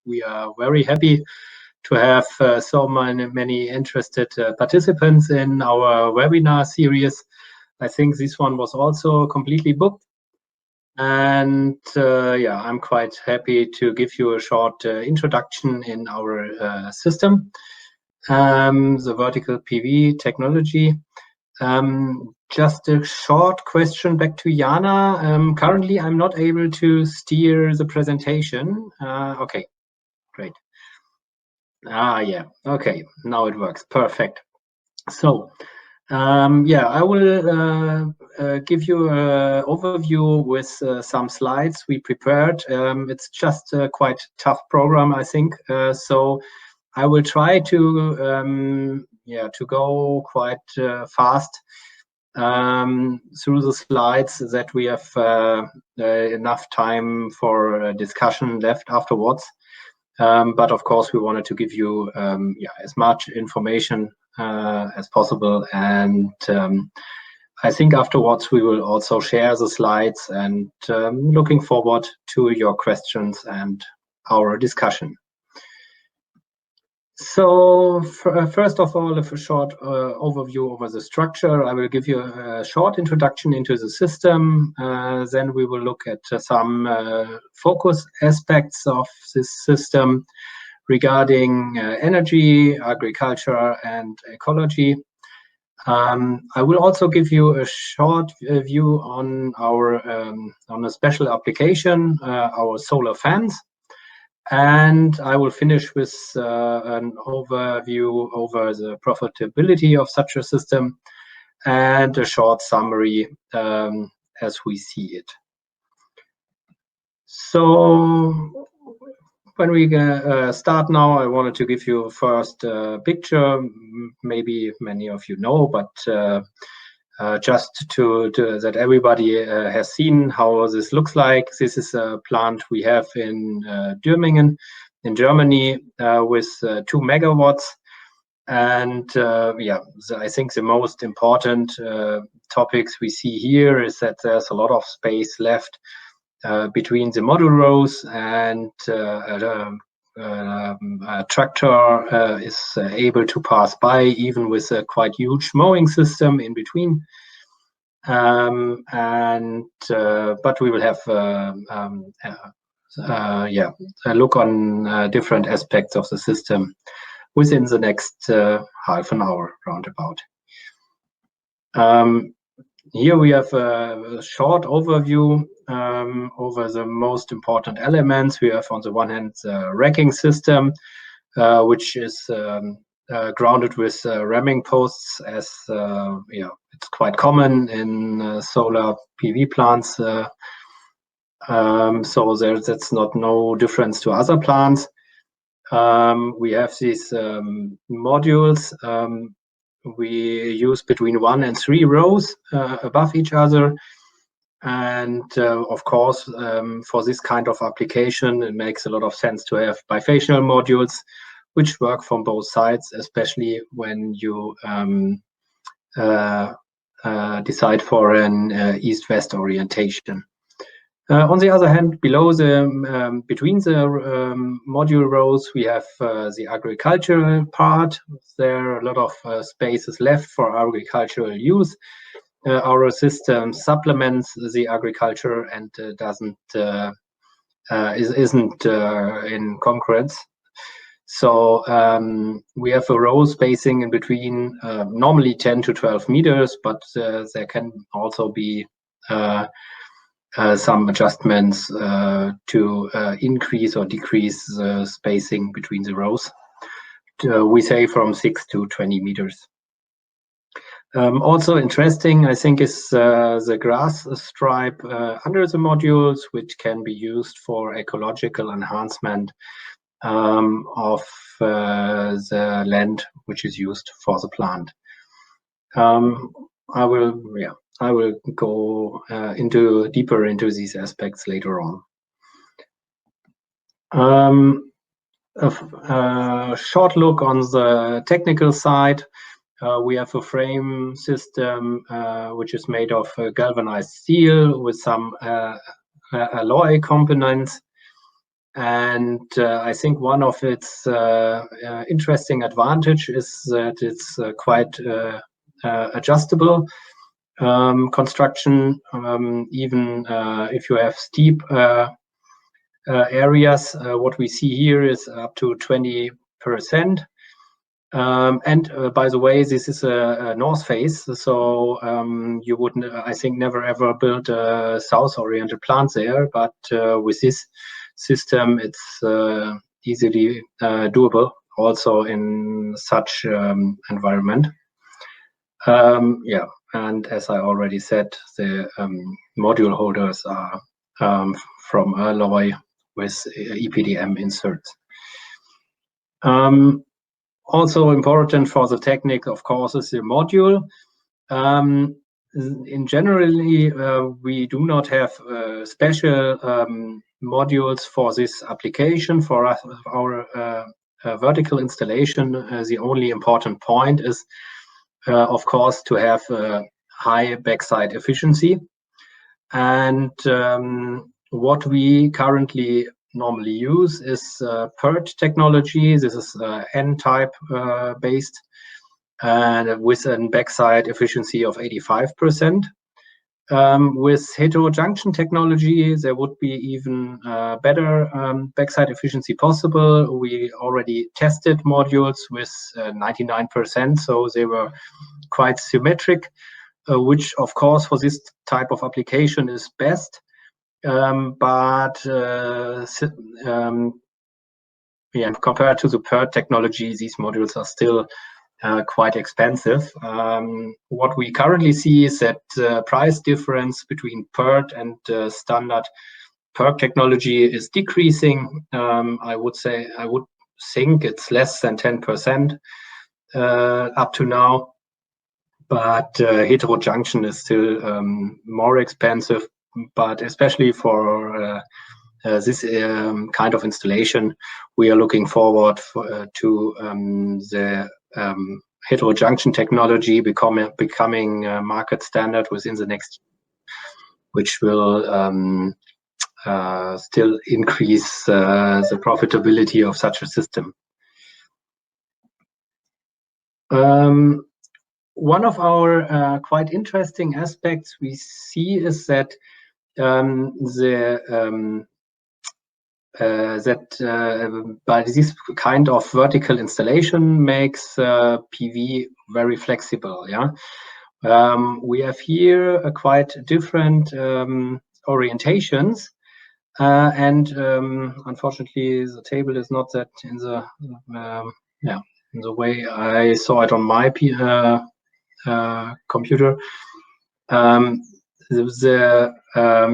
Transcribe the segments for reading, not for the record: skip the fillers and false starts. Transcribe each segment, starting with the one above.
we are very happy to have so many interested participants in our webinar series. I think this one was also completely booked. And yeah, I'm quite happy to give you a short introduction in our system, the vertical PV technology. Just a short question back to Jana. Currently, I'm not able to steer the presentation. Okay, great. Yeah, okay, now it works. Perfect. So, yeah, I will give you an overview with some slides we prepared. It's just a quite tough program, I think. So I will try to yeah, to go quite fast through the slides, that we have enough time for discussion left afterwards. But of course, we wanted to give you yeah, as much information as possible. And I think afterwards we will also share the slides, and looking forward to your questions and our discussion. So first of all, a short overview over the structure. I will give you a short introduction into the system. Then we will look at some focus aspects of this system regarding energy, agriculture, and ecology. I will also give you a short view on our on a special application, our solar fans. And I will finish with an overview over the profitability of such a system and a short summary as we see it. So when we start now, I wanted to give you first a picture. Maybe many of you know, but just to that everybody has seen how this looks like. This is a plant we have in Dürmingen in Germany with 2 megawatts. And yeah, I think the most important topics we see here is that there's a lot of space left between the module rows, and a tractor is able to pass by, even with a quite huge mowing system in between. But we will have yeah, a look on different aspects of the system within the next half an hour roundabout. Here we have a short overview over the most important elements. We have on the one hand the racking system, which is grounded with ramming posts, as yeah, it's quite common in solar PV plants. So that's not no difference to other plants. We have these modules. We use between 1 and 3 rows above each other. And of course, for this kind of application, it makes a lot of sense to have bifacial modules, which work from both sides, especially when you decide for an east-west orientation. On the other hand, below the between the module rows, we have the agricultural part. There are a lot of spaces left for agricultural use. Our system supplements the agriculture and isn't in concurrence. So we have a row spacing in between, normally 10 to 12 meters, but there can also be some adjustments to increase or decrease the spacing between the rows. We say from 6 to 20 meters. Also interesting, I think, is the grass stripe under the modules, which can be used for ecological enhancement of the land which is used for the plant. I will go deeper into these aspects later on. A short look on the technical side. We have a frame system which is made of galvanized steel with some alloy components. And I think one of its interesting advantage is that it's quite adjustable construction. Even if you have steep areas, what we see here is up to 20%. And by the way, this is a north face, so you would, I think, never ever build a south-oriented plant there. But with this system, it's easily doable also in such environment. Yeah, and as I already said, the module holders are from alloy with EPDM inserts. Also important for the technique, of course, is the module. In generally, we do not have special modules for this application. For us, our vertical installation, the only important point is, of course, to have high backside efficiency. And what we currently normally use is PERT technology. This is N-type based, and with a backside efficiency of 85%. With heterojunction technology, there would be even better backside efficiency possible. We already tested modules with 99%, so they were quite symmetric, which of course for this type of application is best. But yeah, compared to the PERT technology, these modules are still quite expensive. What we currently see is that the price difference between PERT and standard PERT technology is decreasing. I would think it's less than 10% up to now, but heterojunction is still more expensive. But especially for this kind of installation, we are looking forward to the heterojunction technology becoming market standard within the next year, which will still increase the profitability of such a system. One of our quite interesting aspects we see is that by this kind of vertical installation makes PV very flexible. Yeah, we have here a quite different orientations, and unfortunately, the table is not that in the in the way I saw it on my computer. The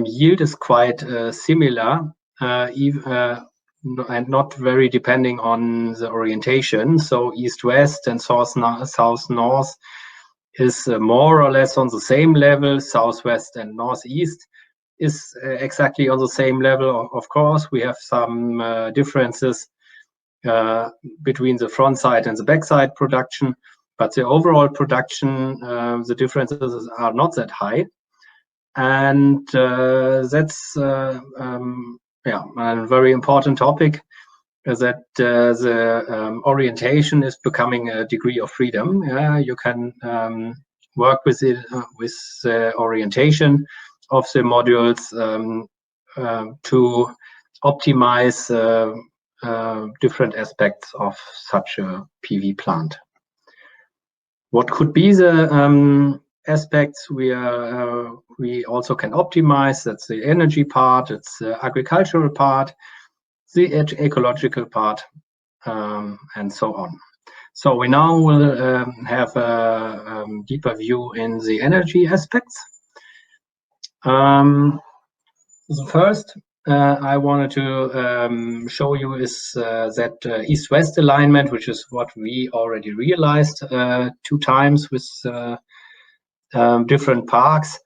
yield is quite similar, and not very depending on the orientation. So east-west and south-north is more or less on the same level. Southwest and northeast is exactly on the same level. Of course, we have some differences between the front side and the back side production, but the overall production, the differences are not that high. And that's yeah, a very important topic, that the orientation is becoming a degree of freedom. Yeah, you can work with it with the orientation of the modules to optimize different aspects of such a PV plant. What could be the aspects we also can optimize? That's the energy part, it's the agricultural part, the ecological part, and so on. So we now will have a deeper view in the energy aspects. The first I wanted to show you is that east-west alignment, which is what we already realized 2 times with different parks.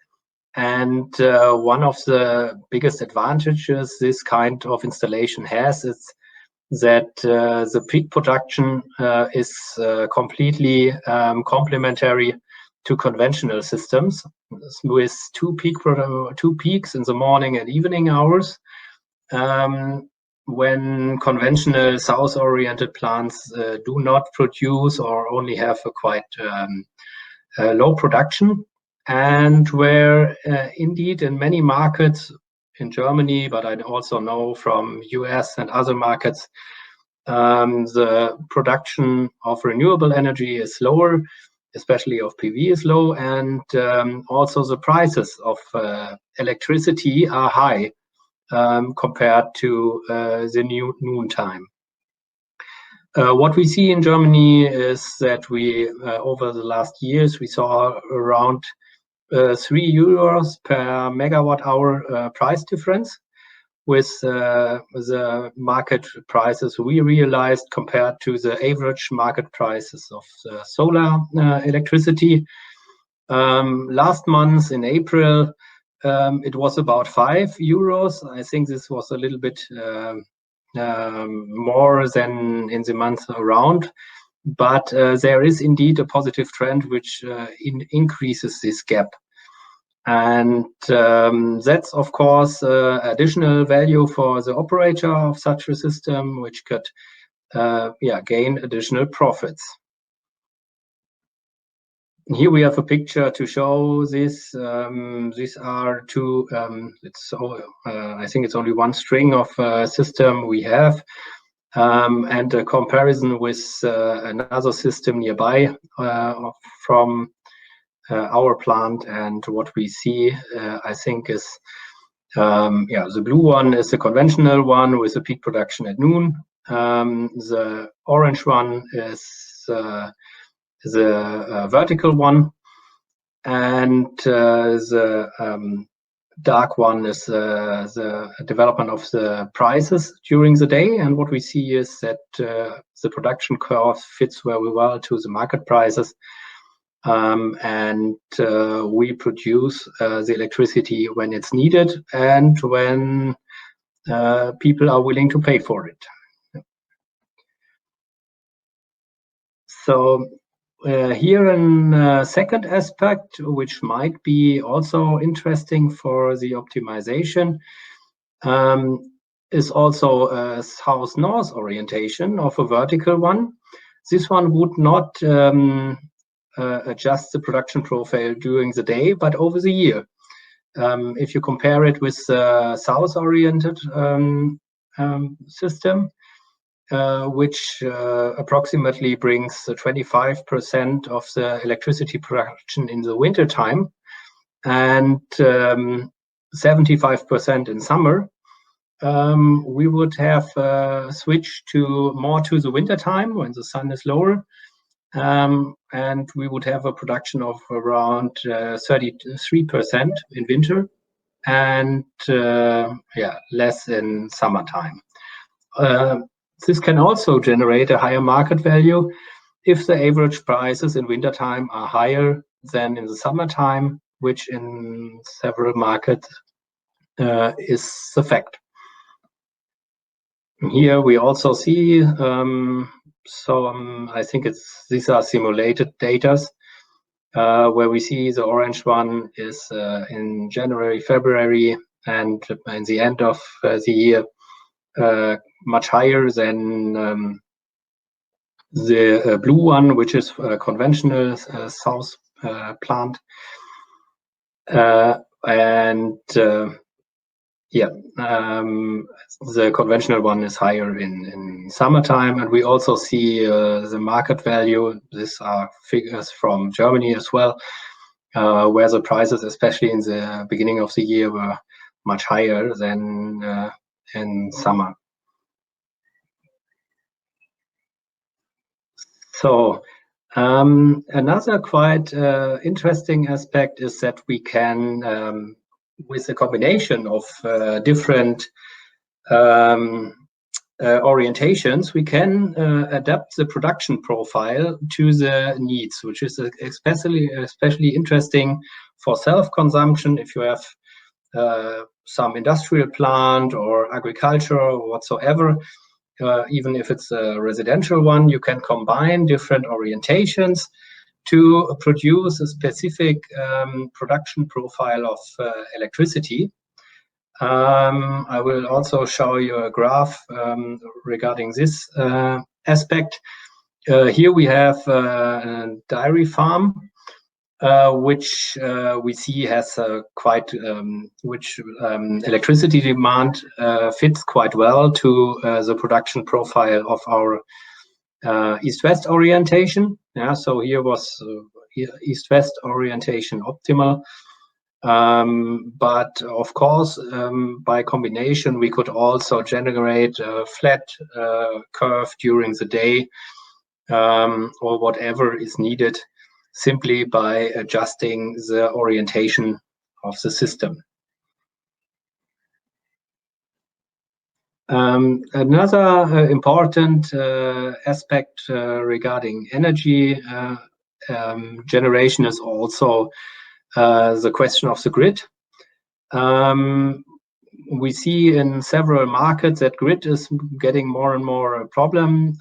And one of the biggest advantages this kind of installation has is that the peak production is completely complementary to conventional systems, with two peaks in the morning and evening hours. when conventional south-oriented plants do not produce or only have a quite low production, and where indeed in many markets in Germany, but I also know from US and other markets, the production of renewable energy is lower, especially of PV is low, and also the prices of electricity are high compared to the noon time. What we see in Germany is that we, over the last years, we saw around €3 per megawatt hour price difference with the market prices we realized compared to the average market prices of solar electricity. Last month in April, it was about €5. I think this was a little bit more than in the month around, but there is indeed a positive trend which increases this gap. And that's, of course, additional value for the operator of such a system, which could gain additional profits. Here we have a picture to show this. These are two, I think it's only one string of system we have, and a comparison with another system nearby from our plant. And what we see, I think, is the blue one is the conventional one with a peak production at noon. The orange one is the vertical one, and the dark one is the development of the prices during the day. And what we see is that the production curve fits very well to the market prices, and we produce the electricity when it's needed and when people are willing to pay for it. So here a second aspect, which might be also interesting for the optimization, is also a south-north orientation of a vertical one. This one would not adjust the production profile during the day, but over the year. If you compare it with the south-oriented system, which approximately brings 25% of the electricity production in the winter time and 75% in summer, we would have switched more to the winter time when the sun is lower, and we would have a production of around 33% in winter and less in summertime. This can also generate a higher market value if the average prices in wintertime are higher than in the summertime, which in several markets is the fact. Here we also see I think these are simulated data where we see the orange one is in January, February, and in the end of the year much higher than the blue one, which is a conventional south plant. The conventional one is higher in summertime, and we also see the market value. These are figures from Germany as well, where the prices, especially in the beginning of the year, were much higher than in summer. So another quite interesting aspect is that we can, with a combination of different orientations, we can adapt the production profile to the needs, which is especially interesting for self-consumption. If you have some industrial plant or agriculture or whatsoever, even if it's a residential one, you can combine different orientations to produce a specific production profile of electricity. I will also show you a graph regarding this aspect. Here we have a dairy farm, which we see has quite, which electricity demand fits quite well to the production profile of our east-west orientation. Yeah, so here was east-west orientation optimal. But of course, by combination, we could also generate a flat curve during the day, or whatever is needed, simply by adjusting the orientation of the system. Another important aspect regarding energy generation is also the question of the grid. We see in several markets that grid is getting more and more a problem,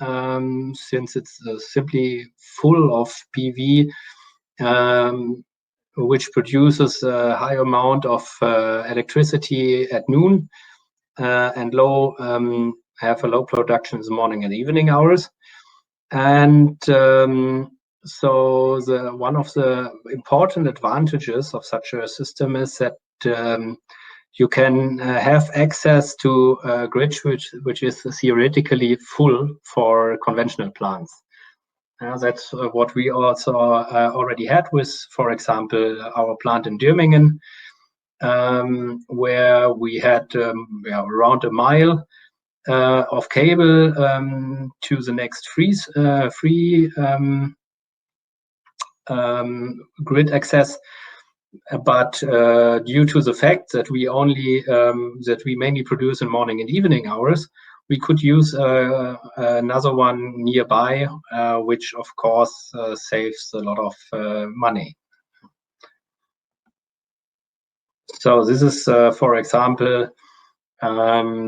since it's simply full of PV, which produces a high amount of electricity at noon, and have a low production in the morning and evening hours. And so one of the important advantages of such a system is that you can have access to a grid which is theoretically full for conventional plants. That's what we also already had with, for example, our plant in Dürmingen, where we had around a mile of cable to the next free grid access. But due to the fact that we mainly produce in morning and evening hours, we could use another one nearby, which of course saves a lot of money. So this is, for example,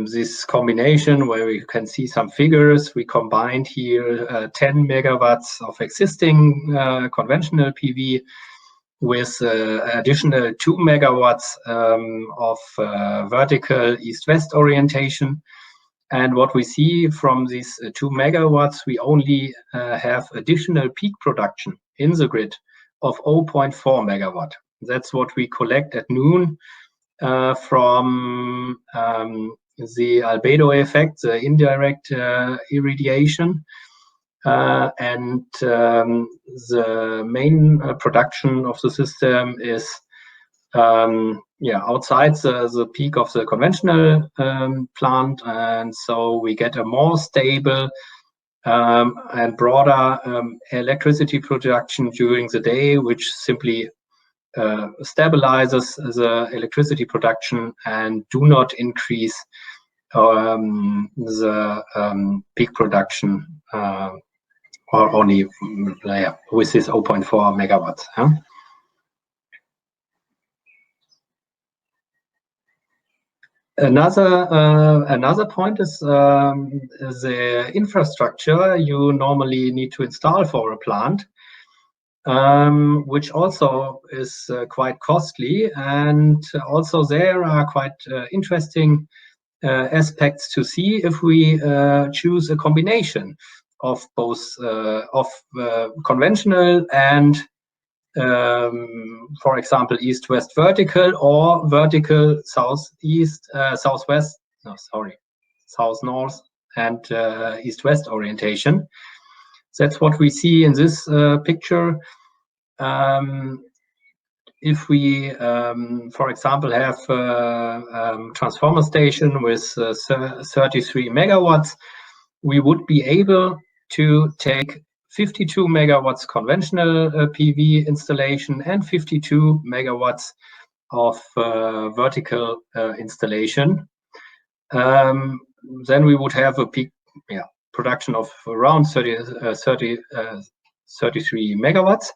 this combination where we can see some figures. We combined here 10 megawatts of existing conventional PV with additional 2 megawatts of vertical east-west orientation. And what we see from these 2 megawatts, we only have additional peak production in the grid of 0.4 megawatt. That's what we collect at noon from the albedo effect, the indirect irradiation. And the main production of the system is outside the peak of the conventional plant, and so we get a more stable and broader electricity production during the day, which simply stabilizes the electricity production and do not increase the peak production, or only with this 0.4 megawatts. Huh? Another point is the infrastructure you normally need to install for a plant, which also is quite costly, and also there are quite interesting aspects to see if we choose a combination of both conventional and for example east-west vertical, or vertical south-east, south-west, no sorry, south-north and east-west orientation. That's what we see in this picture. If we, for example, have a transformer station with 33 megawatts, we would be able to take 52 megawatts conventional PV installation and 52 megawatts of vertical installation. Then we would have a peak production of around 33 megawatts.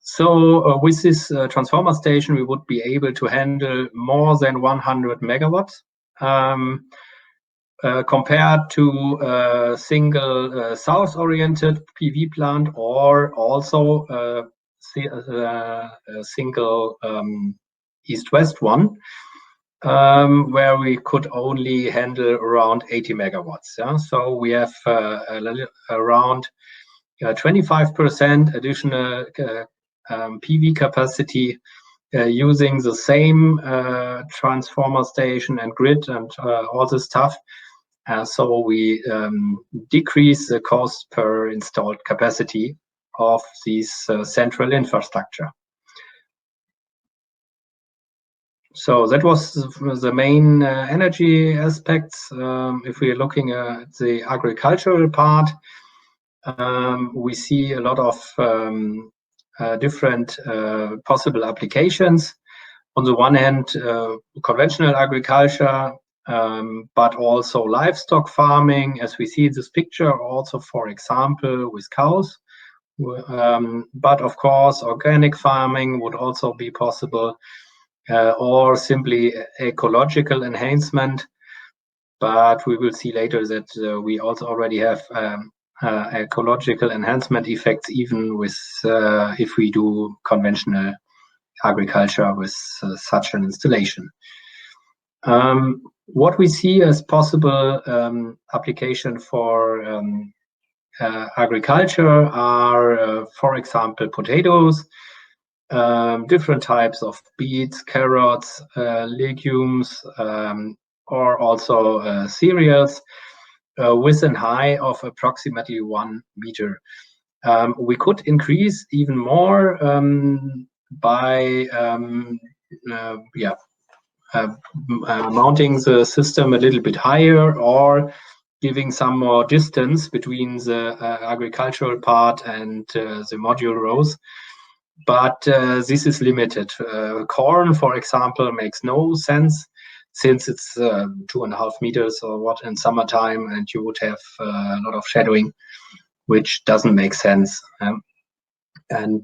So with this transformer station, we would be able to handle more than 100 megawatts. Compared to a single south-oriented PV plant, or also a single east-west one. where we could only handle around 80 megawatts. Yeah? So we have around 25% additional PV capacity using the same transformer station and grid and all this stuff. So we decrease the cost per installed capacity of this central infrastructure. So that was the main energy aspects. If we're looking at the agricultural part, we see a lot of different possible applications. On the one hand, conventional agriculture, but also livestock farming, as we see in this picture, also, for example, with cows. But of course, organic farming would also be possible, or simply ecological enhancement. But we will see later that we also already have ecological enhancement effects, even with if we do conventional agriculture with such an installation. What we see as possible application for agriculture are, for example, potatoes, different types of beets, carrots, legumes, or also cereals with a height of approximately 1 meter. We could increase even more by mounting the system a little bit higher, or giving some more distance between the agricultural part and the module rows. But this is limited. Corn, for example, makes no sense, since it's 2.5 meters or what in summertime, and you would have a lot of shadowing, which doesn't make sense. And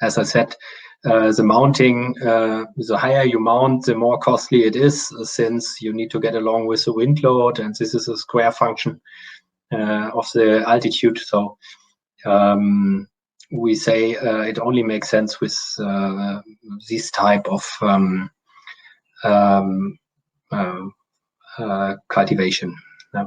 as I said, the mounting, the higher you mount, the more costly it is, since you need to get along with the wind load, and this is a square function of the altitude. So we say it only makes sense with this type of cultivation. Yeah.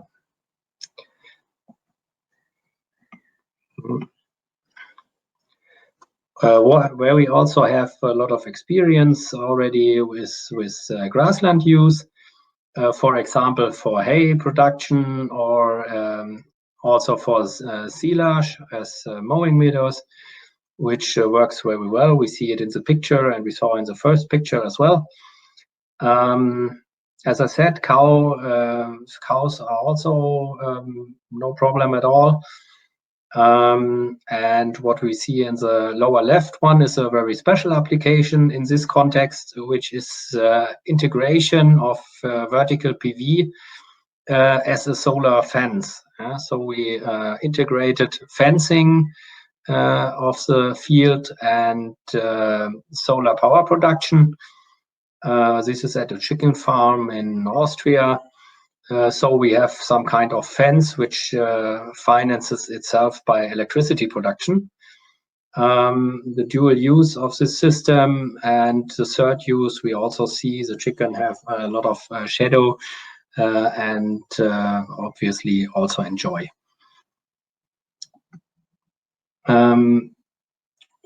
Where we also have a lot of experience already with grassland use, for example, for hay production, or also for silage as mowing meadows, which works very well. We see it in the picture, and we saw in the first picture as well. As I said, cows are also no problem at all. And what we see in the lower left one is a very special application in this context, which is integration of vertical PV as a solar fence. So we integrated fencing of the field and solar power production. This is at a chicken farm in Austria. So we have some kind of fence which finances itself by electricity production. The dual use of this system, and the third use, we also see the chicken have a lot of shadow and obviously also enjoy.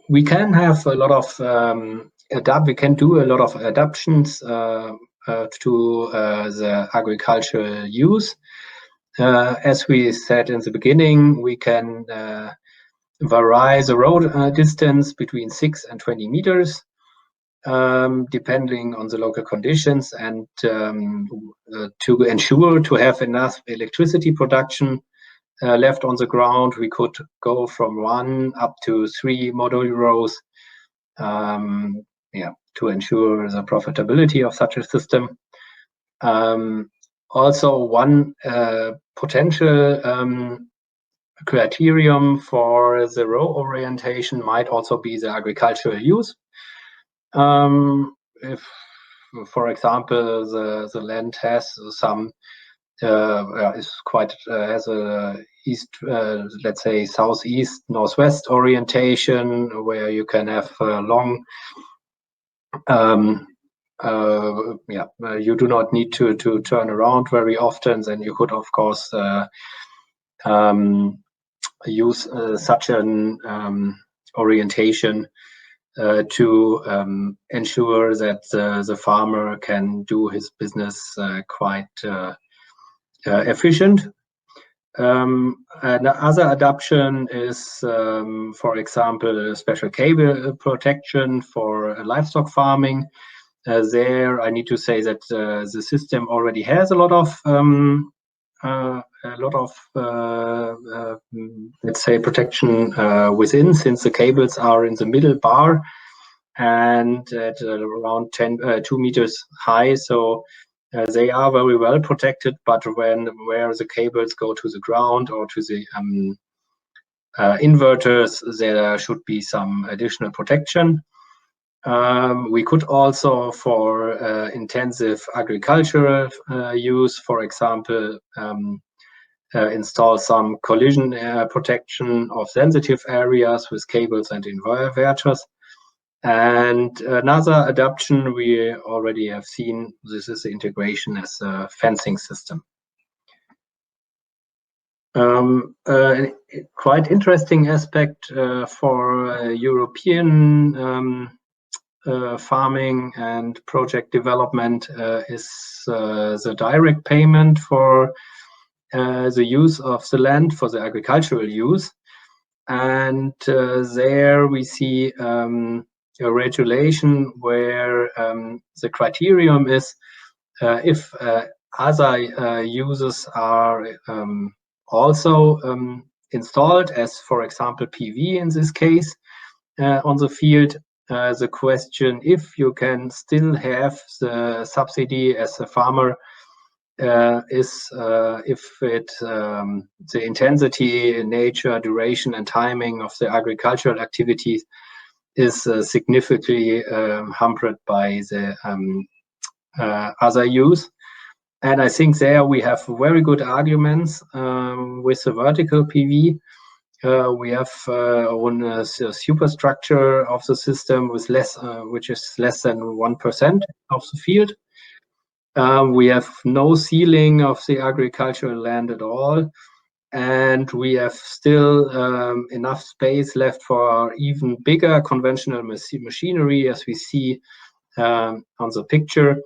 We can have a lot of we can do a lot of adaptations to the agricultural use. As we said in the beginning, we can vary the road distance between 6 and 20 meters, depending on the local conditions, and to ensure to have enough electricity production left on the ground, we could go from 1 up to 3 module rows, to ensure the profitability of such a system. Also, one potential criterion for the row orientation might also be the agricultural use. If, for example, the land has some has a east, let's say southeast, northwest orientation, where you can have long you do not need to turn around very often, then you could, of course, use such an orientation to ensure that the farmer can do his business quite efficient. Another adaptation is, for example, special cable protection for livestock farming. There, I need to say that the system already has a lot of let's say protection within, since the cables are in the middle bar and at around 2 meters high. So they are very well protected, but where the cables go to the ground or to the inverters, there should be some additional protection. We could also, for intensive agricultural use, for example, install some collision protection of sensitive areas with cables and inverters. And another adaptation we already have seen, this is the integration as a fencing system. Quite interesting aspect for European farming and project development is the direct payment for the use of the land for the agricultural use. And there we see a regulation where the criterion is if other uses are also installed, as for example PV in this case, on the field, the question if you can still have the subsidy as a farmer is if the intensity, nature, duration and timing of the agricultural activities is significantly hampered by the other use. And I think there we have very good arguments with the vertical PV. We have a superstructure of the system with which is less than 1% of the field. We have no ceiling of the agricultural land at all, and we have still enough space left for even bigger conventional machinery, as we see on the picture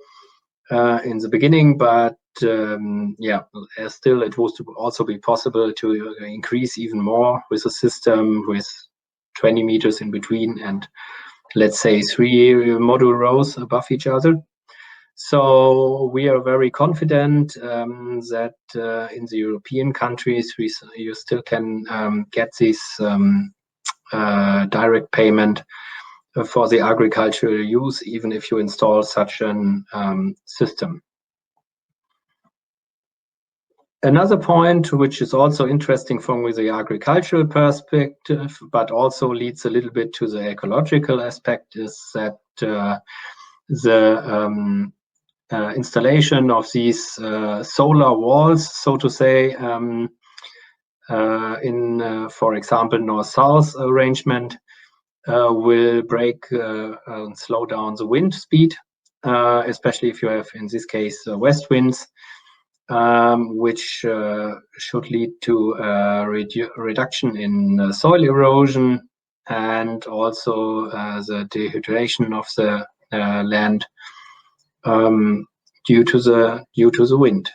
in the beginning. But still it was to also be possible to increase even more with a system with 20 meters in between and let's say 3 module rows above each other. So we are very confident that in the European countries you still can get this direct payment for the agricultural use, even if you install such an system. Another point, which is also interesting from the agricultural perspective, but also leads a little bit to the ecological aspect, is that the installation of these solar walls, so to say, in, for example, north-south arrangement, will break and slow down the wind speed, especially if you have, in this case, west winds, which should lead to reduction in soil erosion and also the dehydration of the land due to the wind.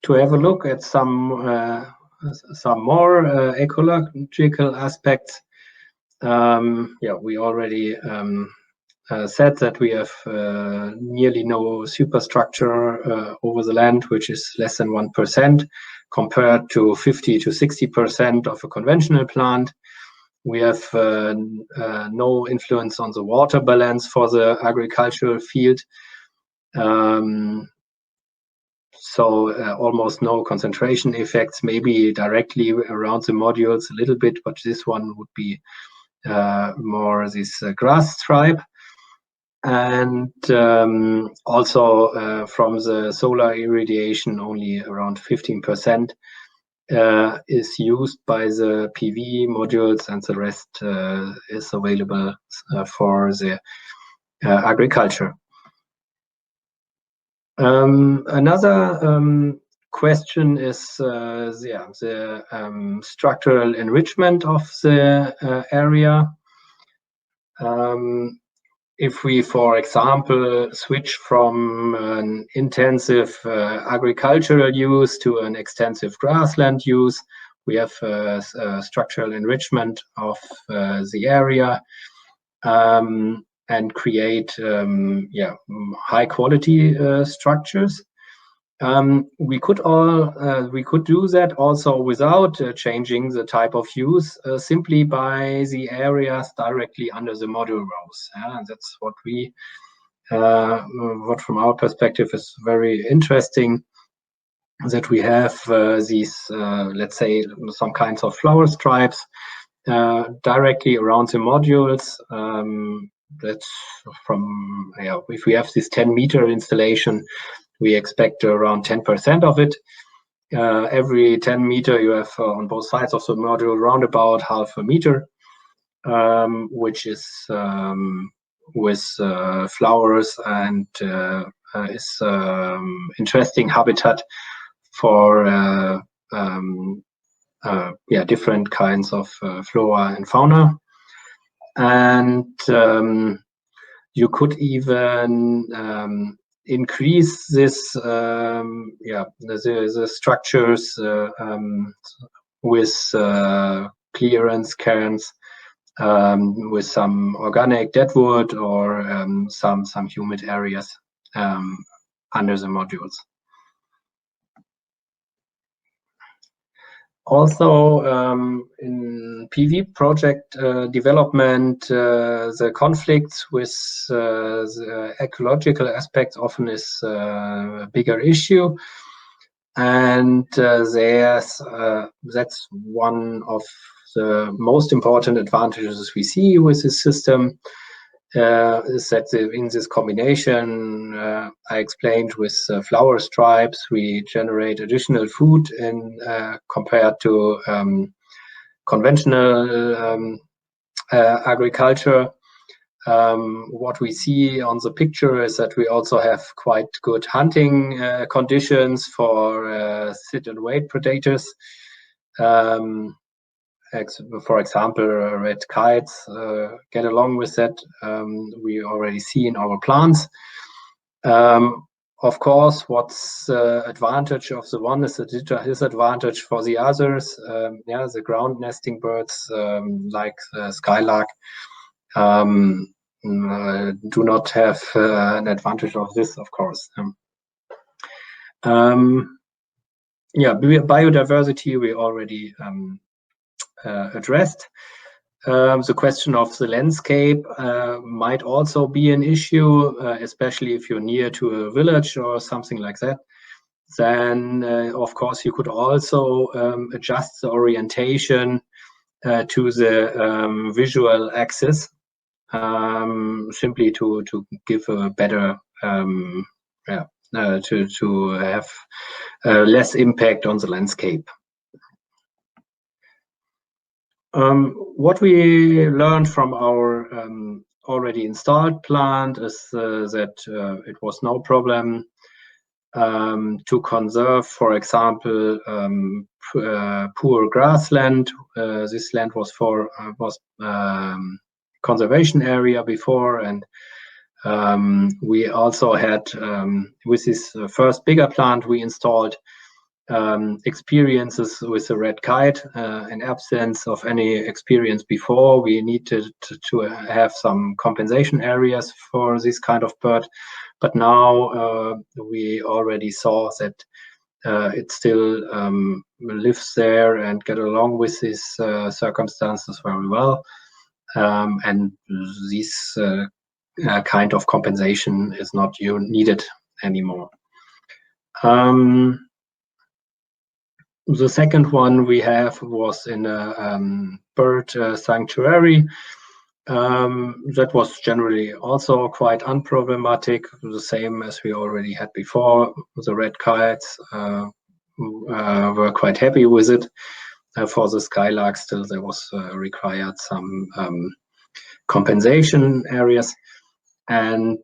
To have a look at some more ecological aspects, we already said that we have nearly no superstructure over the land, which is less than 1% compared to 50 to 60% of a conventional plant. We have no influence on the water balance for the agricultural field. So almost no concentration effects, maybe directly around the modules a little bit, but this one would be more this grass stripe. And also from the solar irradiation, only around 15%. is used by the PV modules, and the rest is available for the agriculture. Another question is the structural enrichment of the area. If we, for example, switch from an intensive agricultural use to an extensive grassland use, we have structural enrichment of the area and create high quality structures. We could do that also without changing the type of use, simply by the areas directly under the module rows. That's what from our perspective is very interesting, that we have these, let's say, some kinds of flower stripes directly around the modules. That's from, if we have this 10-meter installation, we expect around 10% of it. Every 10 meter, you have on both sides of the module around about half a meter, which is with flowers, and is interesting habitat for different kinds of flora and fauna. And you could even increase this, the structures with clearance cairns, with some organic deadwood or some humid areas under the modules. Also, in PV project development, the conflicts with the ecological aspects often is a bigger issue, and that's one of the most important advantages we see with this system. Is that in this combination I explained with flower stripes, we generate additional food compared to conventional agriculture. What we see on the picture is that we also have quite good hunting conditions for sit and wait predators. For example, red kites get along with that. We already see in our plants. Of course, what's the advantage of the one is the disadvantage for the others. The ground nesting birds like skylark do not have an advantage of this, of course. Biodiversity we already addressed. The question of the landscape might also be an issue, especially if you're near to a village or something like that. Then, of course, you could also adjust the orientation to the visual axis, simply to give a better, to have less impact on the landscape. What we learned from our already installed plant is that it was no problem to conserve, for example, poor grassland. This land was conservation area before, and we also had, with this first bigger plant we installed, experiences with the red kite. In absence of any experience before, we needed to have some compensation areas for this kind of bird. But now we already saw that it still lives there and get along with these circumstances very well. And this kind of compensation is not needed anymore. The second one we have was in a bird sanctuary. That was generally also quite unproblematic, the same as we already had before. The red kites were quite happy with it. For the skylark, still there was required some compensation areas. And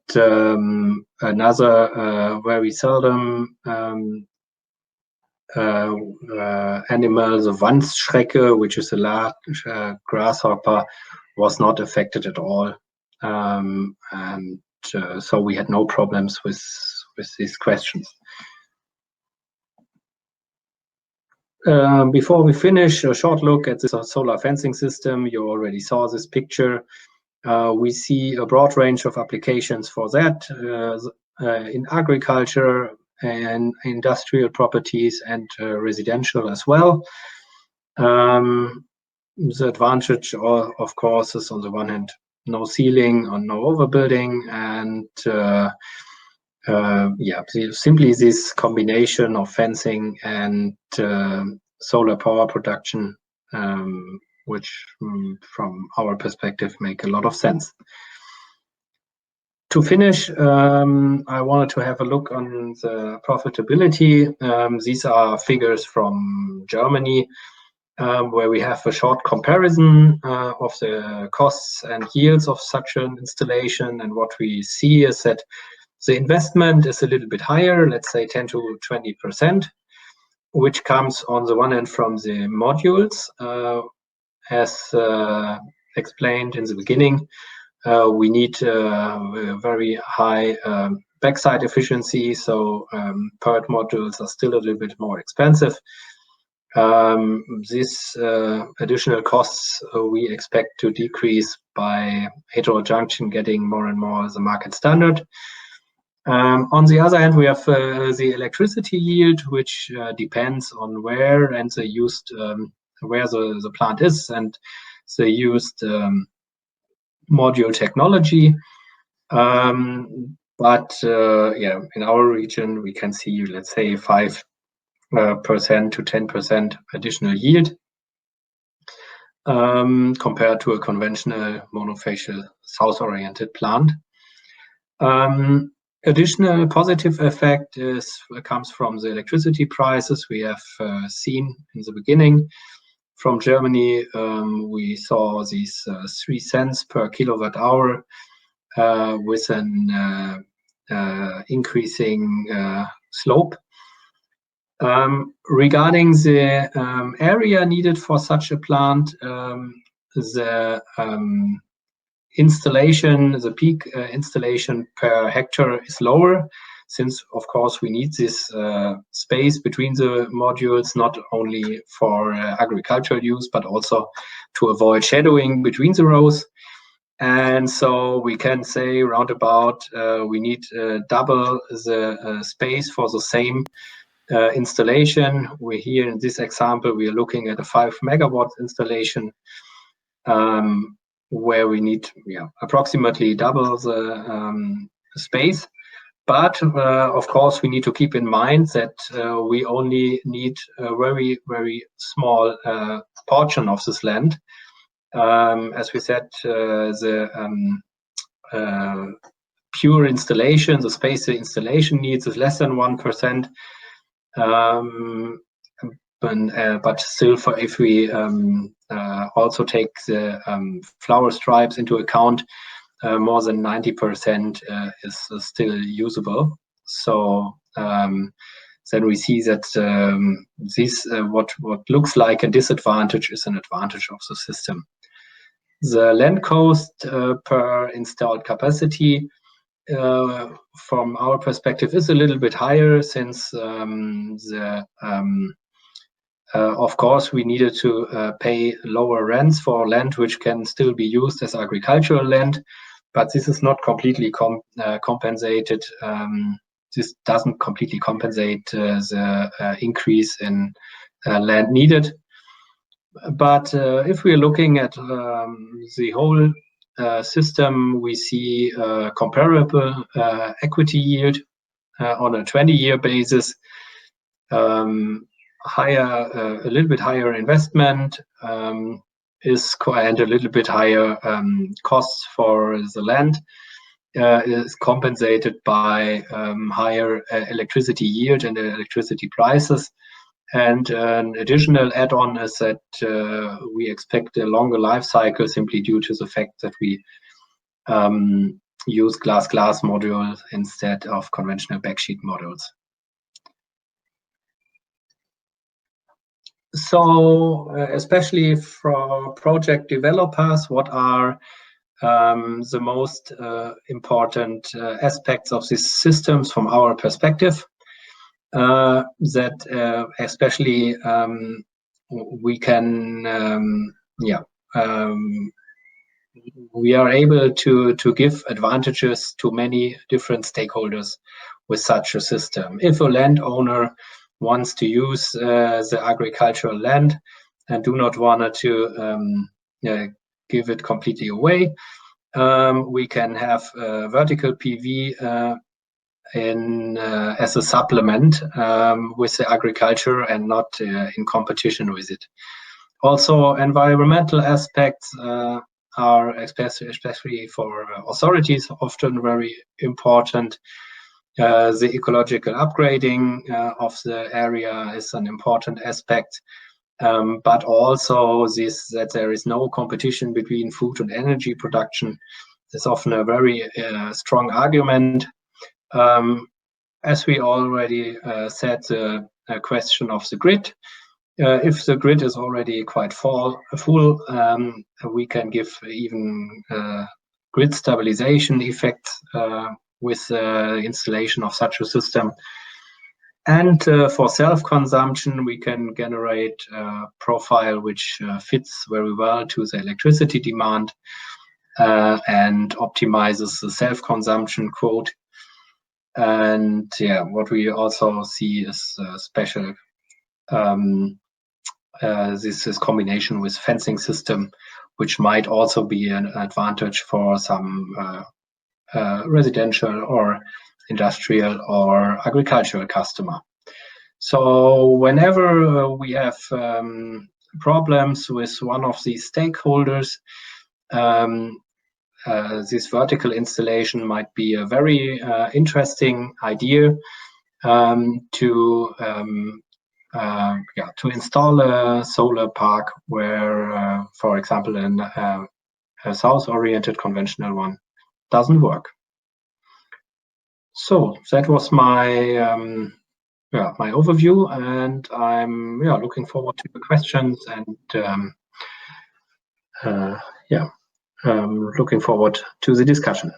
another very seldom animal, the Wandschrecke, which is a large grasshopper, was not affected at all. So we had no problems with these questions. Before we finish, a short look at this solar fencing system. You already saw this picture. We see a broad range of applications for that in agriculture and industrial properties and residential as well. The advantage, of course, is on the one hand, no ceiling or no overbuilding, and simply this combination of fencing and solar power production, which from our perspective make a lot of sense. To finish, I wanted to have a look on the profitability. These are figures from Germany, where we have a short comparison of the costs and yields of such an installation. And what we see is that the investment is a little bit higher, let's say 10 to 20%, which comes on the one hand from the modules. As explained in the beginning, we need a very high backside efficiency, so PERT modules are still a little bit more expensive. This additional costs we expect to decrease by heterojunction getting more and more as a market standard. On the other hand, we have the electricity yield, which depends on where and the used where the plant is and the used module technology. But in our region, we can see, let's say, 5% to 10% additional yield compared to a conventional monofacial south-oriented plant. Additional positive effect comes from the electricity prices we have seen in the beginning. From Germany, we saw these 3 cents per kilowatt hour with an increasing slope. Regarding the area needed for such a plant, the installation, the peak installation per hectare is lower, since of course we need this space between the modules, not only for agricultural use, but also to avoid shadowing between the rows. And so we can say roundabout we need double the space for the same installation. We're here in this example, we are looking at a 5 megawatt installation, where we need approximately double the space. But of course, we need to keep in mind that we only need a very, very small portion of this land. As we said, the pure installation, the space the installation needs is less than 1%. But still, if we also take the flower stripes into account, more than 90% is still usable. So then we see that this what looks like a disadvantage is an advantage of the system. The land cost per installed capacity, from our perspective, is a little bit higher, since of course we needed to pay lower rents for land which can still be used as agricultural land, but this is not completely compensated. This doesn't completely compensate the increase in land needed. But if we're looking at the whole system, we see comparable equity yield on a 20-year basis, higher, a little bit higher investment and a little bit higher costs for the land is compensated by higher electricity yield and electricity prices. And an additional add-on is that we expect a longer life cycle simply due to the fact that we use glass-glass modules instead of conventional backsheet modules. So, especially for project developers, what are the most important aspects of these systems from our perspective? That especially we can, we are able to give advantages to many different stakeholders with such a system. If a landowner wants to use the agricultural land and do not want to give it completely away, we can have vertical PV as a supplement with the agriculture and not in competition with it. Also, environmental aspects are especially for authorities often very important. The ecological upgrading of the area is an important aspect, but also that there is no competition between food and energy production is often a very strong argument. As we already said, the question of the grid. If the grid is already quite full, we can give even grid stabilization effects with the installation of such a system. And for self-consumption, we can generate a profile which fits very well to the electricity demand and optimizes the self-consumption quote. And yeah, what we also see is special this combination with fencing system, which might also be an advantage for some residential or industrial or agricultural customer. So whenever we have problems with one of these stakeholders, this vertical installation might be a very interesting idea to install a solar park where, for example, a south-oriented conventional one doesn't work. So that was my my overview, and I'm looking forward to the questions and looking forward to the discussion.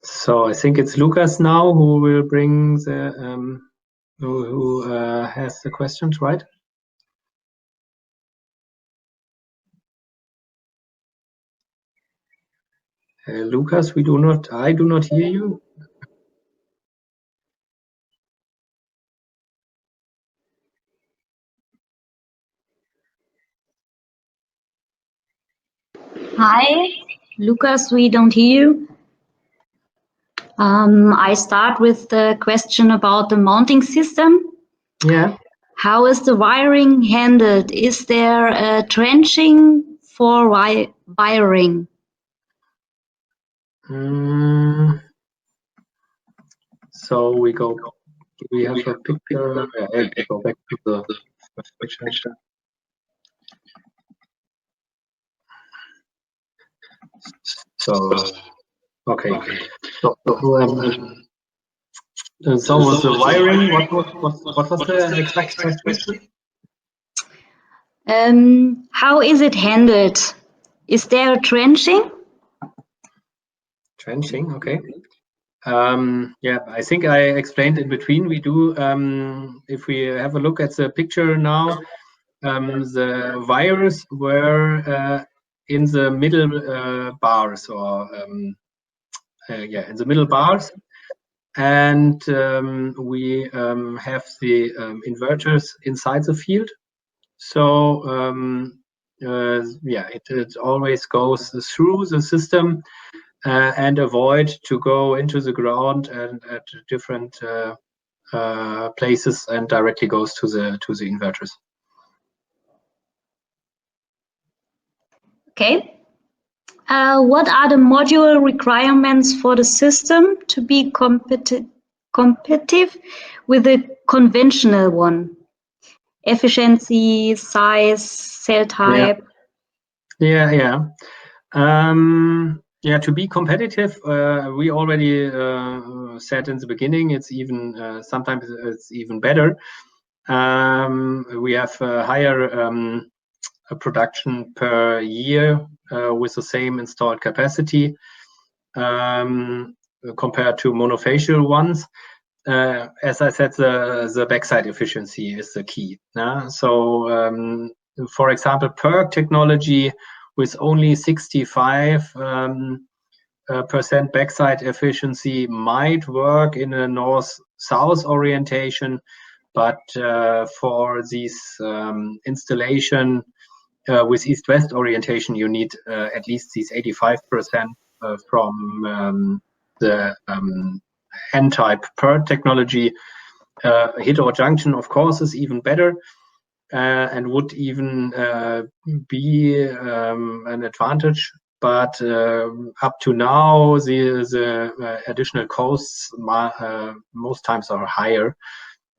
So I think it's Lucas now who will bring the who has the questions, right? Lucas, I do not hear you. Hi, Lucas, we don't hear you. I start with the question about the mounting system. Yeah. How is the wiring handled? Is there a trenching for wiring? So we have a picture. Go back to the picture. So okay. So was the wiring? What was the exact question? How is it handled? Is there a trenching? Trenching, okay. Yeah, I think I explained in between. We do, if we have a look at the picture now, the wires were in the middle bars, or in the middle bars, and we have the inverters inside the field. So it always goes through the system and avoid to go into the ground and at different places, and directly goes to the inverters. Okay. What are the module requirements for the system to be competitive with a conventional one? Efficiency, size, cell type? Yeah. To be competitive, we already said in the beginning, it's even sometimes it's even better. We have higher production per year with the same installed capacity compared to monofacial ones. As I said, the backside efficiency is the key. So, for example, PERC technology with only 65% backside efficiency might work in a north-south orientation, but for this installation with east-west orientation, you need at least these 85% from the N-type PERC technology. Heterojunction, of course, is even better and would even be an advantage. But up to now, the additional costs most times are higher.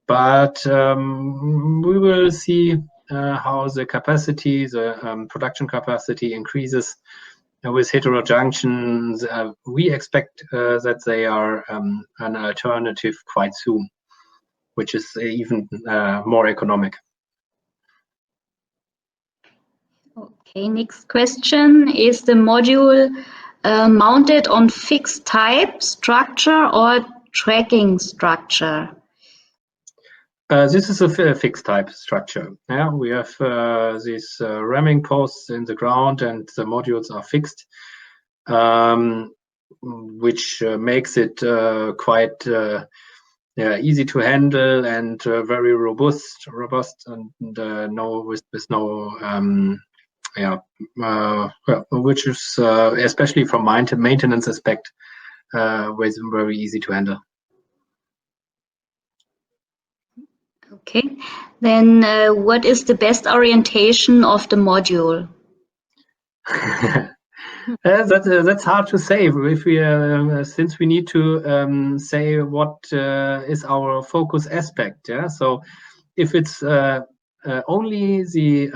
But we will see how the capacity, the production capacity increases with heterojunctions. We expect that they are an alternative quite soon, which is even more economic. Okay, next question. Is the module mounted on fixed type structure or tracking structure? This is a fixed type structure. Yeah, we have these ramming posts in the ground, and the modules are fixed, which makes it quite easy to handle and very robust, and with no which is especially from maintenance aspect, very easy to handle. Okay, then what is the best orientation of the module? That's hard to say. If we since we need to say what is our focus aspect. Yeah, so if it's only the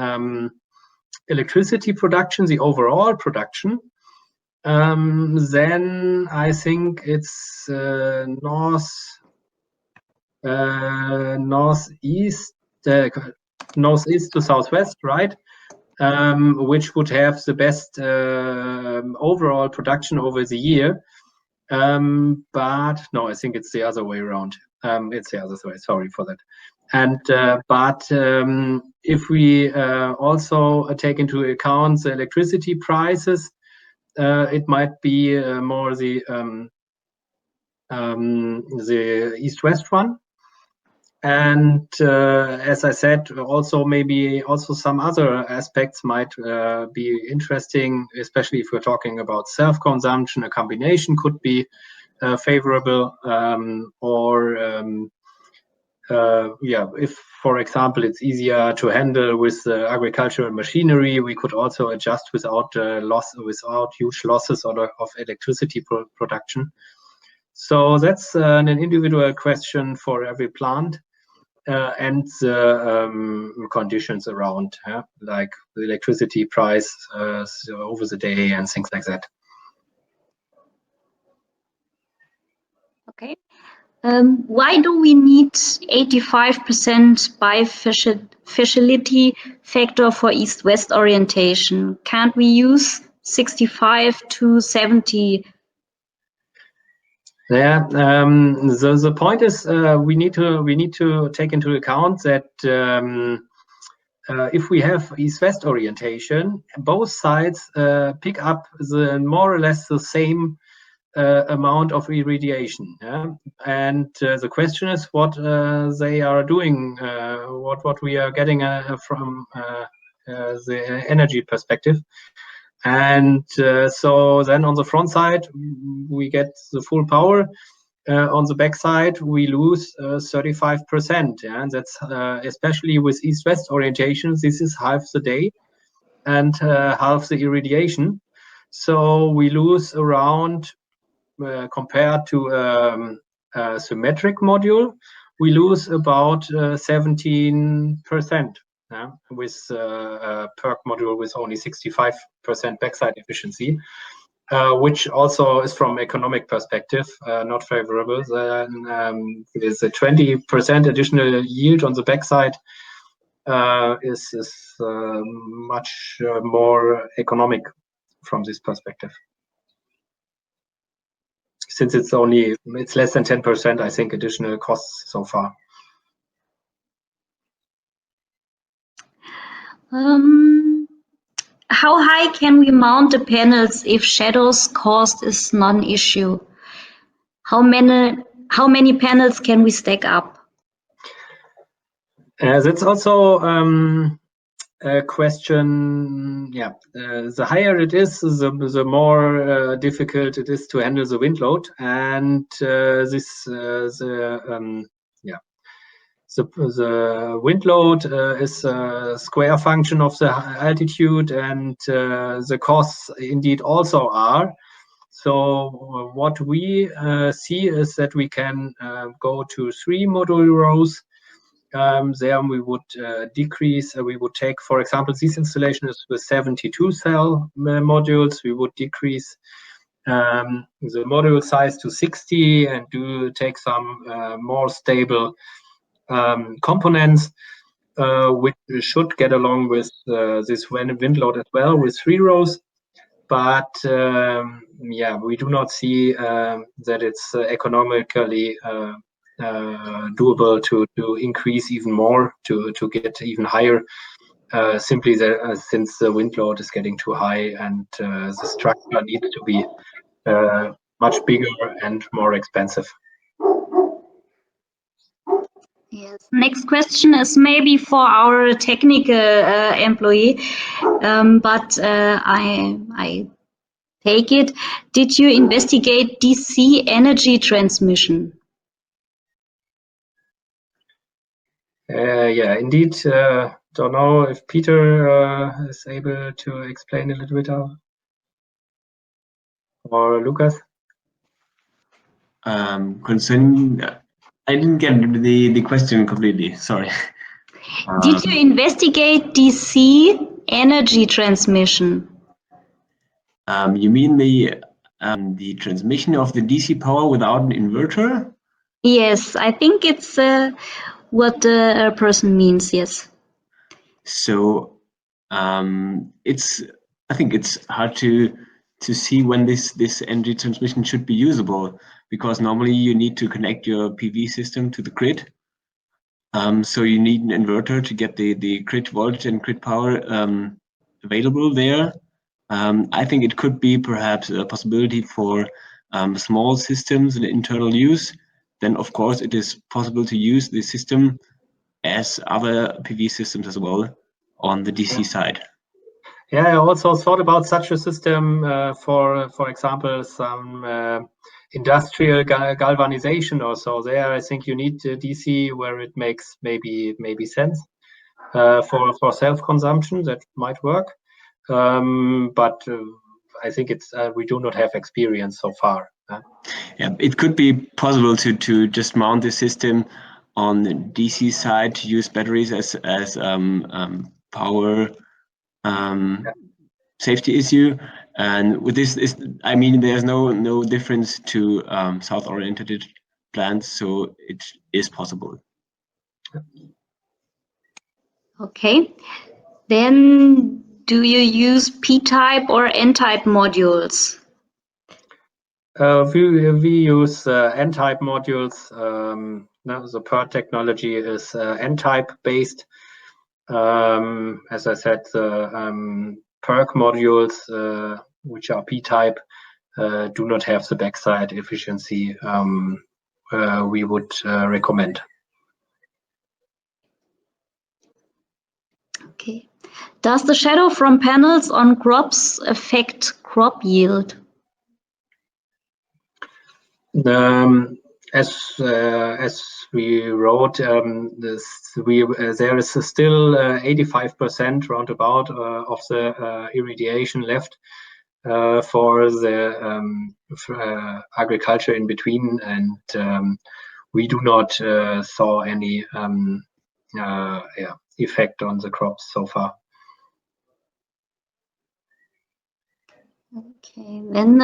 electricity production, the overall production, then I think it's northeast to southwest, right? Which would have the best overall production over the year. But no, I think it's the other way around. It's the other way. Sorry for that. And but if we also take into account the electricity prices, it might be more the east-west one. And as I said, also maybe also some other aspects might be interesting, especially if we're talking about self-consumption. A combination could be favorable, if, for example, it's easier to handle with agricultural machinery, we could also adjust without huge losses of electricity production. So that's an individual question for every plant. And the conditions around, like the electricity price over the day and things like that. Okay. Why do we need 85% bifaciality factor for east-west orientation? Can't we use 65 to 70? Yeah, the point is we need to take into account that if we have east-west orientation, both sides pick up more or less the same amount of irradiation. Yeah? And the question is what they are doing, what we are getting from the energy perspective. And so then on the front side, we get the full power. On the back side, we lose 35%. Yeah? And that's especially with east-west orientations, this is half the day and half the irradiation. So we lose around, compared to a symmetric module, we lose about 17%, with a PERC module with only 65% backside efficiency, which also is from economic perspective not favorable. Then with a 20% additional yield on the backside is much more economic from this perspective. Since it's less than 10%, I think, additional costs so far. How high can we mount the panels if shadows cost is non-issue? How many panels can we stack up? That's also a question. Yeah, the higher it is, the more difficult it is to handle the wind load, and the wind load is a square function of the altitude, and the costs indeed also are. So what we see is that we can go to 3 module rows. There we would decrease, we would take, for example, this installation is with 72 cell modules. We would decrease the module size to 60 and take some more stable components, which should get along with this wind load as well, with 3 rows. But yeah, we do not see that it's economically doable to increase even more, to get even higher, simply since the wind load is getting too high, and the structure needs to be much bigger and more expensive. Yes. Next question is maybe for our technical employee, but I take it. Did you investigate DC energy transmission? Yeah, indeed. Don't know if Peter is able to explain a little bit, or Lucas. Concerning, I didn't get the question completely. Sorry. Did you investigate DC energy transmission? You mean the transmission of the DC power without an inverter? Yes, I think it's what the person means. Yes. So I think it's hard to see when this energy transmission should be usable, because normally you need to connect your PV system to the grid. So you need an inverter to get the grid voltage and grid power available there. I think it could be perhaps a possibility for small systems in internal use. Then of course it is possible to use the system as other PV systems as well on the DC side. Yeah, I also thought about such a system for example, some industrial galvanization or so. There, I think you need DC where it makes maybe sense. For self-consumption, that might work, but I think it's we do not have experience so far. Yeah, it could be possible to just mount the system on the DC side, to use batteries as power safety issue, and with this I mean there's no difference to south-oriented plants, so it is possible. Okay. Then do you use P-type or N-type modules? We use N-type modules. Now the PERC technology is N-type based. As I said, the PERC modules, which are P-type, do not have the backside efficiency we would recommend. Okay. Does the shadow from panels on crops affect crop yield? As we wrote, there is still 85% roundabout of the irradiation left for the agriculture in between, and we do not saw any effect on the crops so far. Okay, then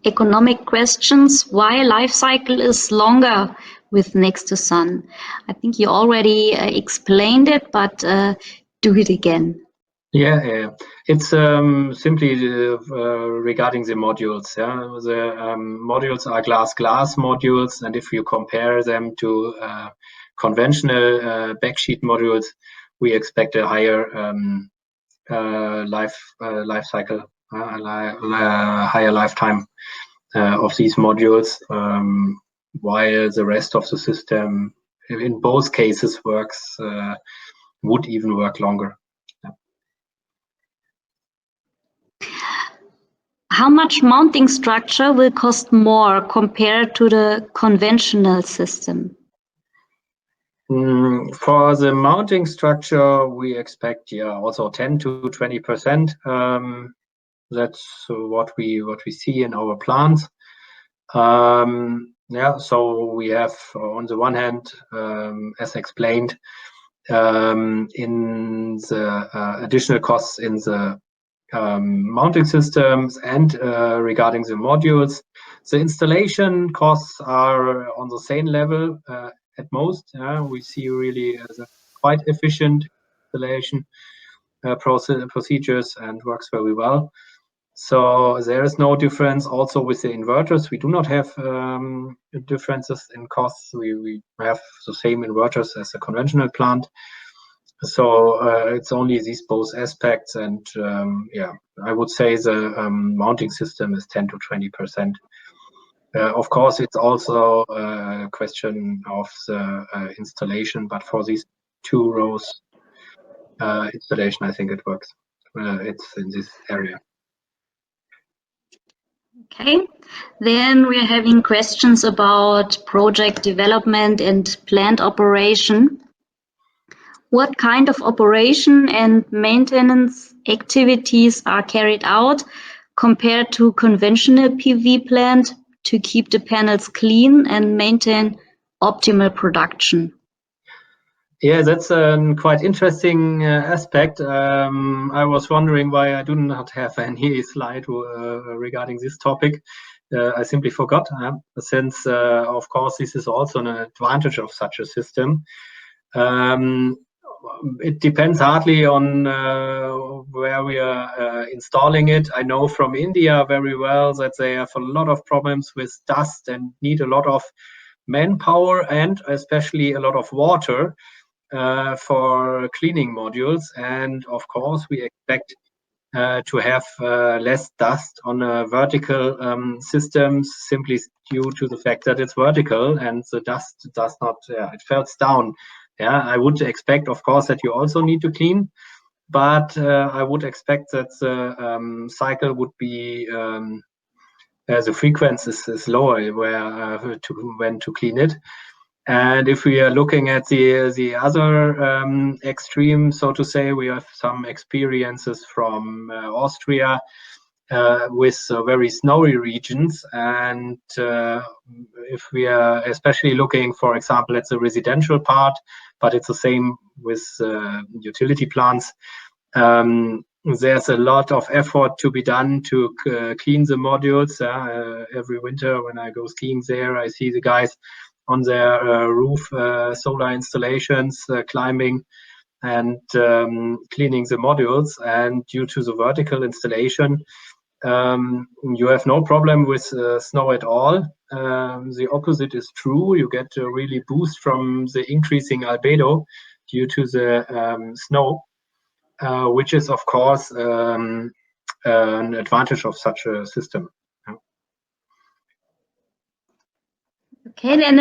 economic questions. Why life cycle is longer with Next2Sun? I think you already explained it, but do it again. Yeah, it's simply regarding the modules. Yeah, the modules are glass modules, and if you compare them to conventional backsheet modules, we expect a higher life cycle, higher lifetime of these modules, while the rest of the system, in both cases, would even work longer. How much mounting structure will cost more compared to the conventional system? For the mounting structure, we expect also 10 to 20%. That's what we see in our plans. So we have on the one hand, as explained, in the additional costs in the mounting systems and regarding the modules. The installation costs are on the same level at most. We see really as a quite efficient installation procedures and works very well. So there is no difference also with the inverters. We do not have differences in costs. We have the same inverters as a conventional plant. So it's only these both aspects, and I would say the mounting system is 10 to 20%. Of course, it's also a question of the installation, but for these 2 rows installation, I think it works. It's in this area. Okay, then we're having questions about project development and plant operation. What kind of operation and maintenance activities are carried out compared to conventional PV plant to keep the panels clean and maintain optimal production? Yeah, that's a quite interesting aspect. I was wondering why I do not have any slide regarding this topic. I simply forgot, since of course this is also an advantage of such a system. It depends hardly on where we are installing it. I know from India very well that they have a lot of problems with dust and need a lot of manpower and especially a lot of water for cleaning modules. And of course, we expect to have less dust on a vertical systems simply due to the fact that it's vertical and the dust does not, it falls down. Yeah, I would expect, of course, that you also need to clean, but I would expect that the cycle would be, the frequency is lower when to clean it. And if we are looking at the other extreme, so to say, we have some experiences from Austria with very snowy regions. And if we are especially looking, for example, at the residential part, but it's the same with utility plants, there's a lot of effort to be done to clean the modules. Every winter when I go skiing there, I see the guys on their roof solar installations climbing and cleaning the modules. And due to the vertical installation, you have no problem with snow at all. The opposite is true. You get a really boost from the increasing albedo due to the snow, which is of course an advantage of such a system. Okay, then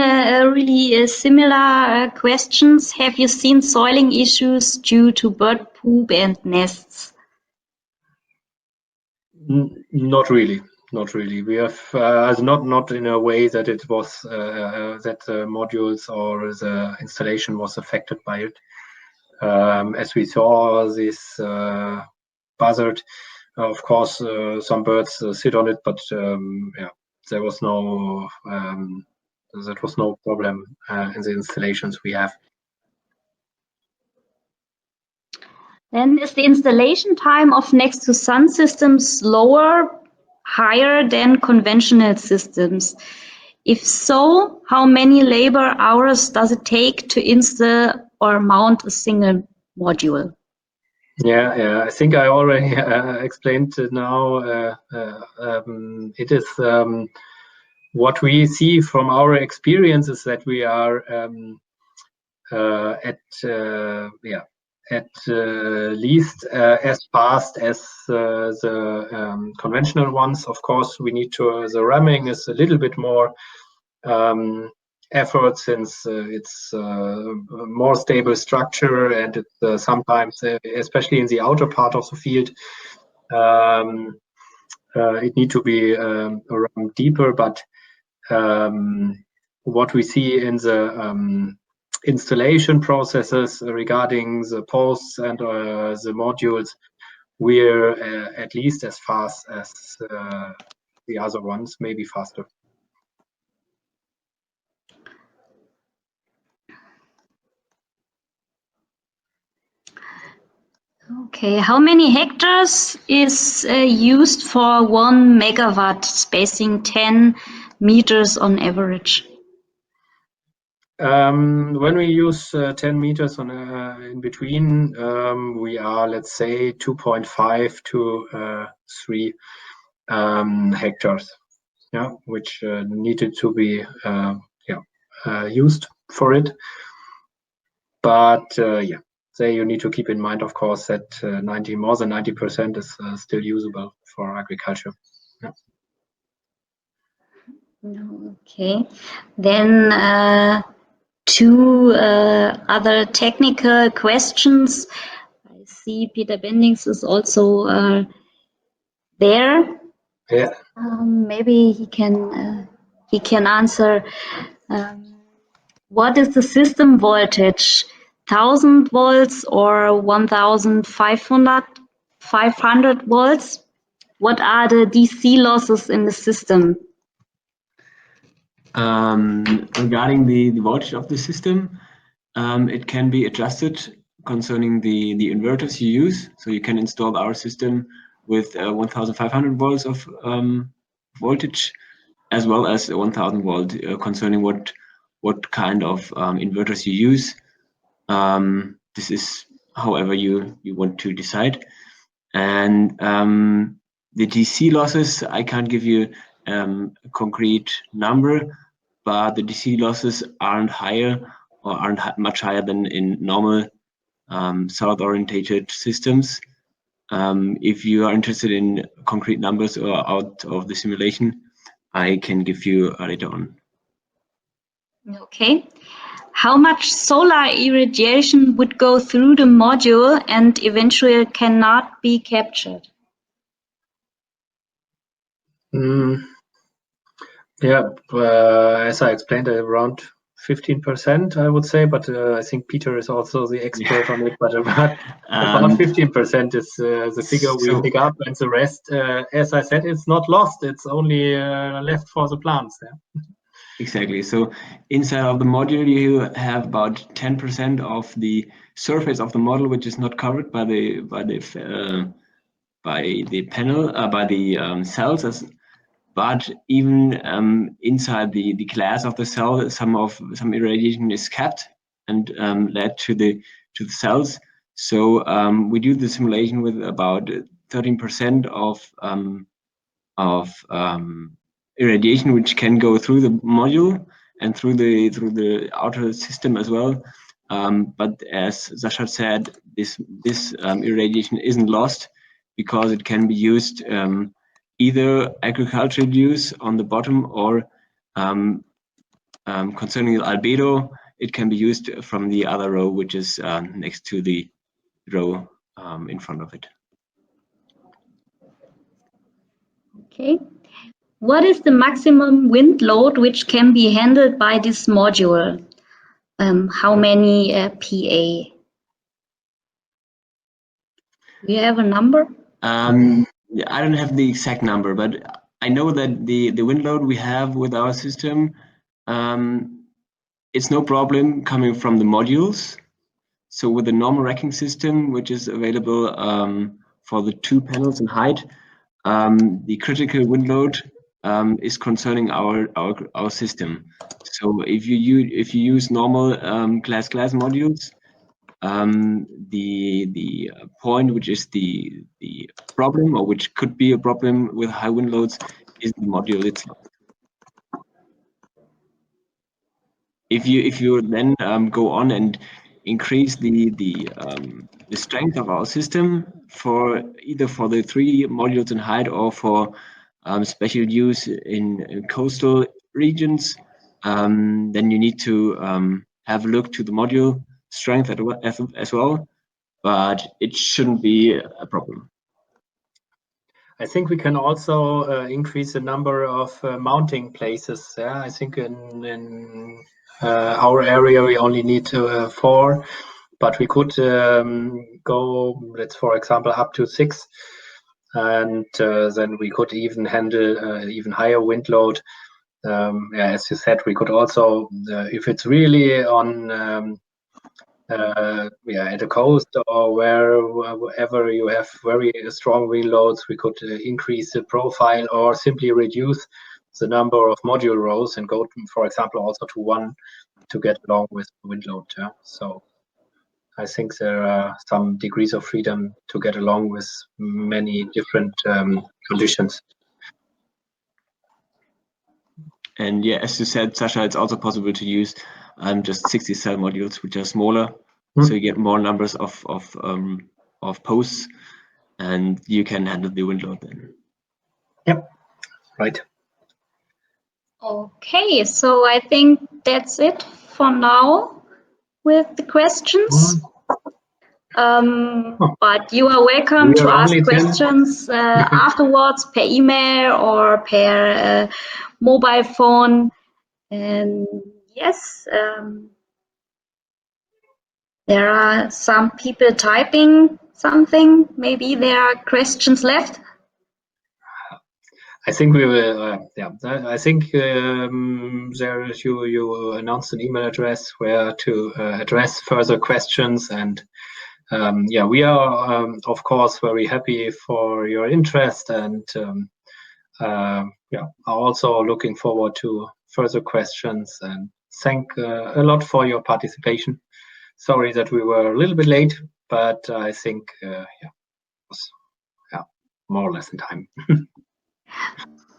really similar questions. Have you seen soiling issues due to bird poop and nests? Not really. We have not in a way that it was that the modules or the installation was affected by it. As we saw this buzzard Of course, some birds sit on it, but yeah, there was no problem in the installations we have. Then is the installation time of Next2Sun systems lower, higher than conventional systems? If so, how many labor hours does it take to install or mount a single module? Yeah, I think I already explained now. It is what we see from our experience is that we are at least as fast as the conventional ones. Of course, we need to. The ramming is a little bit more effort since it's a more stable structure, and it's sometimes, especially in the outer part of the field, it need to be around deeper. But what we see in the installation processes regarding the posts and the modules, we're at least as fast as the other ones, maybe faster. Okay, how many hectares is used for 1 megawatt, spacing 10 meters on average? When we use 10 meters on in between, we are, let's say, 2.5 to 3 hectares, yeah, which needed to be used for it. But yeah, there you need to keep in mind, of course, that more than 90% is still usable for agriculture. Yeah. Okay, then two other technical questions. I see Peter Bendings is also there. Yeah. Maybe he can answer. What is the system voltage? 1000 volts or 1500 volts? What are the DC losses in the system? Regarding the voltage of the system, it can be adjusted concerning the inverters you use. So you can install our system with 1500 volts of voltage, as well as 1000 volt, concerning what kind of inverters you use. This is however you want to decide. And the DC losses, I can't give you a concrete number, but the DC losses aren't much higher than in normal south-orientated systems. If you are interested in concrete numbers or out of the simulation, I can give you later on. Okay. How much solar irradiation would go through the module and eventually cannot be captured? Yeah, as I explained, around 15%, I would say, but I think Peter is also the expert on it. But about 15% is the figure we pick up, and the rest, as I said, it's not lost. It's only left for the plants. Yeah? Exactly. So inside of the module, you have about 10% of the surface of the model, which is not covered by the panel, by the cells. But even inside the glass of the cell, some irradiation is kept and led to the cells. So we do the simulation with about 13% of irradiation, which can go through the module and through the outer system as well. But as Sascha said, this irradiation isn't lost because it can be used either agricultural use on the bottom, or concerning the albedo, it can be used from the other row, which is next to the row in front of it. Okay. What is the maximum wind load which can be handled by this module? How many PA? Do you have a number? Yeah, I don't have the exact number, but I know that the wind load we have with our system, it's no problem coming from the modules. So with the normal racking system, which is available for the 2 panels in height, the critical wind load is concerning our system. So if you use normal glass modules, the point which is the problem, or which could be a problem with high wind loads, is the module itself. If you then go on and increase the strength of our system for either for the 3 modules in height or for special use in coastal regions, then you need to have a look to the module strength as well, but it shouldn't be a problem. I think we can also increase the number of mounting places. Yeah, I think in our area we only need 4, but we could go, let's for example, up to 6, and then we could even handle even higher wind load. Yeah, as you said, we could also, if it's really on at the coast or wherever you have very strong wind loads, we could increase the profile or simply reduce the number of module rows and go, for example, also to 1 to get along with wind load. Yeah? So I think there are some degrees of freedom to get along with many different conditions. And yeah, as you said, Sascha, it's also possible to use just 60 cell modules, which are smaller, so you get more numbers of posts, and you can handle the wind load then. Yep, right. Okay, so I think that's it for now with the questions. But you are welcome to ask questions afterwards per email or per mobile phone. And yes, there are some people typing something. Maybe there are questions left. I think we will. Yeah, I think there you announced an email address where to address further questions, and yeah, we are of course very happy for your interest, and yeah, are also looking forward to further questions. And thank a lot for your participation. Sorry that we were a little bit late, but I think yeah, it was more or less in time.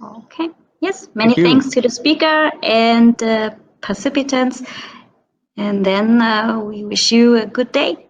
Okay. Yes, many thanks to the speaker and participants. And then we wish you a good day.